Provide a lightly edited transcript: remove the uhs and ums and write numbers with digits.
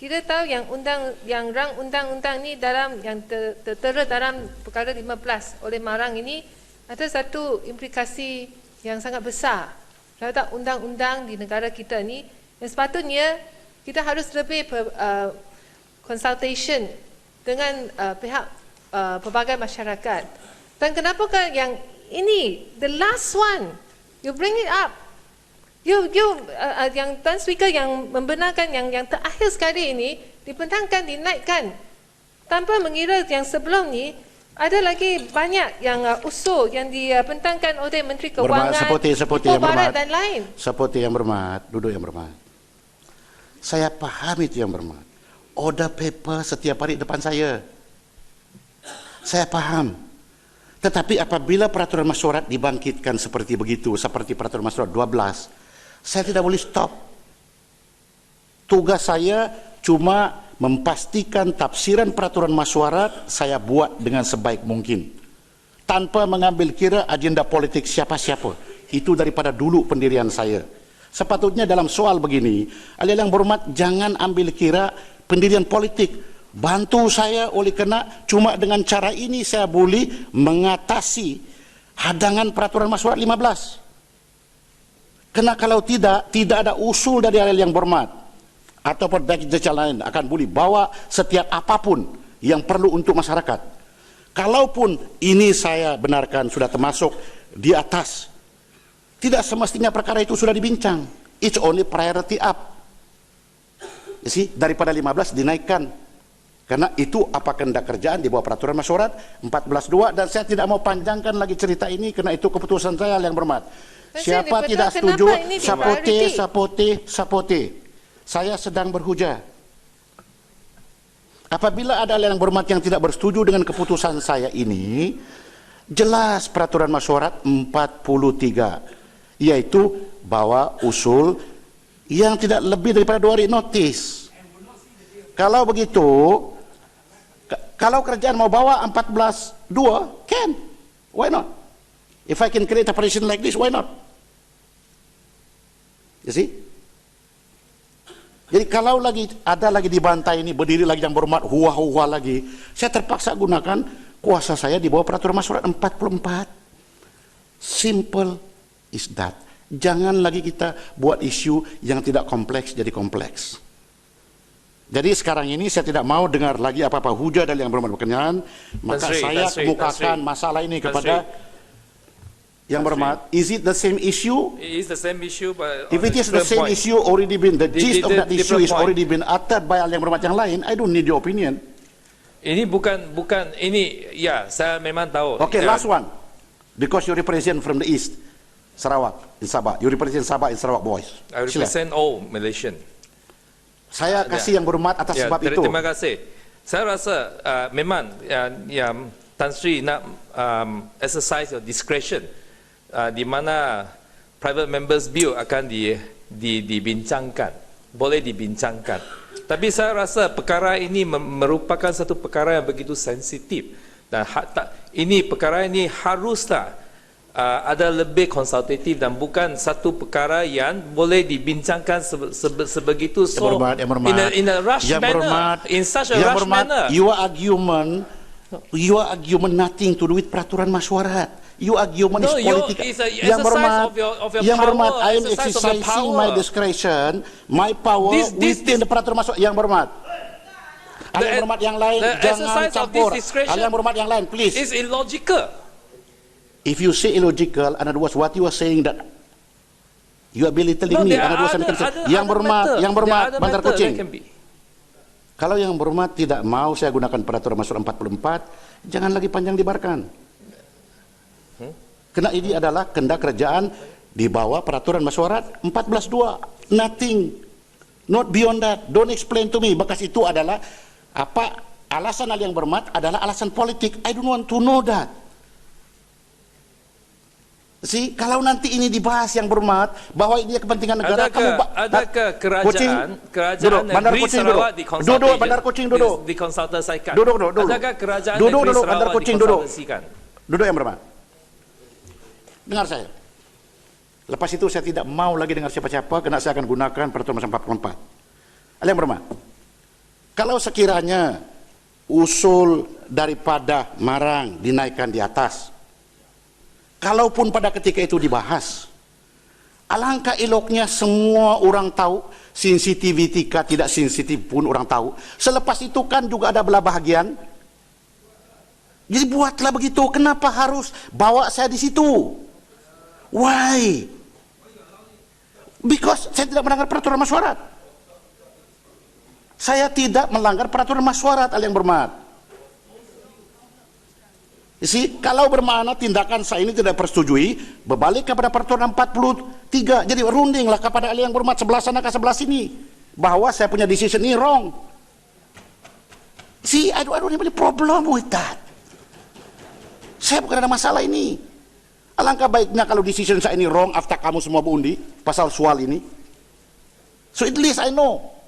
kita tahu yang rang undang-undang ni dalam yang tertera dalam perkara 15 oleh Marang ini ada satu implikasi yang sangat besar terhadap undang-undang di negara kita ni, yang sepatutnya kita harus lebih consultation dengan pihak pelbagai masyarakat. Dan kenapakah yang ini the last one you bring it up? Yang Tuan Speaker yang membenarkan yang terakhir sekali ini dibentangkan, dinaikkan tanpa mengira yang sebelum ni ada lagi banyak yang usul yang dibentangkan oleh Menteri Kewangan, seperti yang Barat berhormat, dan lain. Seperti yang berhormat, duduk yang berhormat. Saya paham itu yang berhormat. Order paper setiap hari depan saya. Saya paham. Tetapi apabila peraturan mesyuarat dibangkitkan seperti begitu, seperti peraturan mesyuarat 12, saya tidak boleh stop. Tugas saya cuma memastikan tafsiran peraturan mesyuarat saya buat dengan sebaik mungkin, tanpa mengambil kira agenda politik siapa-siapa. Itu daripada dulu pendirian saya. Sepatutnya dalam soal begini, ahli yang berhormat jangan ambil kira pendirian politik. Bantu saya oleh kerana cuma dengan cara ini saya boleh mengatasi hadangan peraturan mesyuarat 15. Kerana kalau tidak ada usul dari ahli yang berhormat ataupun dari jejak lain akan boleh bawa setiap apapun yang perlu untuk masyarakat. Kalaupun ini saya benarkan sudah termasuk di atas, tidak semestinya perkara itu sudah dibincang. It's only priority up. You see, daripada 15 dinaikkan. Karena itu apa kehendak kerjaan di bawah peraturan mesyuarat 14.2, dan saya tidak mau panjangkan lagi cerita ini kerana itu keputusan saya yang berhormat. Siapa tidak setuju, sapote. Saya sedang berhujah. Apabila ada yang berhormat yang tidak bersetuju dengan keputusan saya ini, jelas peraturan mesyuarat 43, yaitu bawa usul yang tidak lebih daripada 2 hari notis. Kalau begitu, kalau kerajaan mau bawa 14.2, can. Why not? If I can create a position like this, why not? You see? Jadi kalau ada lagi dibantai ini, berdiri lagi yang berhormat, huah-huah lagi, saya terpaksa gunakan kuasa saya di bawah peraturan mesyuarat 44. Simple is that. Jangan lagi kita buat isu yang tidak kompleks jadi kompleks. Jadi sekarang ini saya tidak mau dengar lagi apa-apa hujah dari yang berhormat berkenaan, maka saya kemukakan masalah ini kepada yang berhormat. Is it the same issue? It is the same issue, but if it is the same issue, already been the gist of that issue is already been uttered by yang berhormat yang lain. I don't need your opinion. Ini bukan ini, ya saya memang tahu. Okay, last one, because you represent from the east, Sarawak in Sabah. You represent Sabah in Sarawak, boys. I represent all Malaysian. Saya kasih yang berhormat atas sebab itu. Terima kasih. Saya rasa memang yang Tan Sri nak exercise your discretion. Di mana private members bill akan dibincangkan, boleh dibincangkan. Tapi saya rasa perkara ini merupakan satu perkara yang begitu sensitif, dan ini perkara ini haruslah ada lebih konsultatif dan bukan satu perkara yang boleh dibincangkan sebegitu in a rush manner, in such a rush manner. Your argument nothing to do with peraturan mesyuarat. Your argument is political. Yang berhormat, I am exercising my discretion, my power within the peraturan mesyuarat. Yang berhormat, yang berhormat yang lain jangan campur. Yang berhormat yang lain, please. It's illogical. If you say illogical, in other words, what you are saying that you are belittling me. Yang berhormat, Bandar Kuching. Kalau yang berhormat tidak mau saya gunakan peraturan mesyuarat 44, jangan lagi panjang dibarkan. Kerana ini adalah kehendak kerajaan di bawah peraturan mesyuarat 14.2. Nothing, not beyond that. Don't explain to me, bekas itu adalah apa alasan yang berhormat adalah alasan politik. I don't want to know that. See, kalau nanti ini dibahas yang berhormat bahwa ini kepentingan negara, adakah kerajaan negeri Sarawak dikonsultasikan? Adakah kerajaan negeri Sarawak dikonsultasikan? Duduk yang berhormat. Dengar saya. Lepas itu saya tidak mau lagi dengar siapa-siapa, kerana saya akan gunakan peraturan 44. Yang berhormat, Kalau sekiranya usul daripada Marang dinaikkan di atas, kalaupun pada ketika itu dibahas, alangkah eloknya semua orang tahu, sensitivity kah tidak sensitif pun orang tahu. Selepas itu kan juga ada belah bahagian. Jadi buatlah begitu. Kenapa harus bawa saya di situ? Why? Because saya tidak melanggar peraturan masyarakat. Saya tidak melanggar peraturan masyarakat, yang berhormat. Kalau bermakna tindakan saya ini tidak persetujui, berbalik kepada peraturan 43. Jadi rundinglah kepada yang berhormat sebelah sana ke sebelah sini, bahwa saya punya decision ini wrong. I don't have any problem with that. Saya bukan ada masalah ini. Alangkah baiknya kalau decision saya ini wrong after kamu semua berundi pasal soal ini. So at least I know.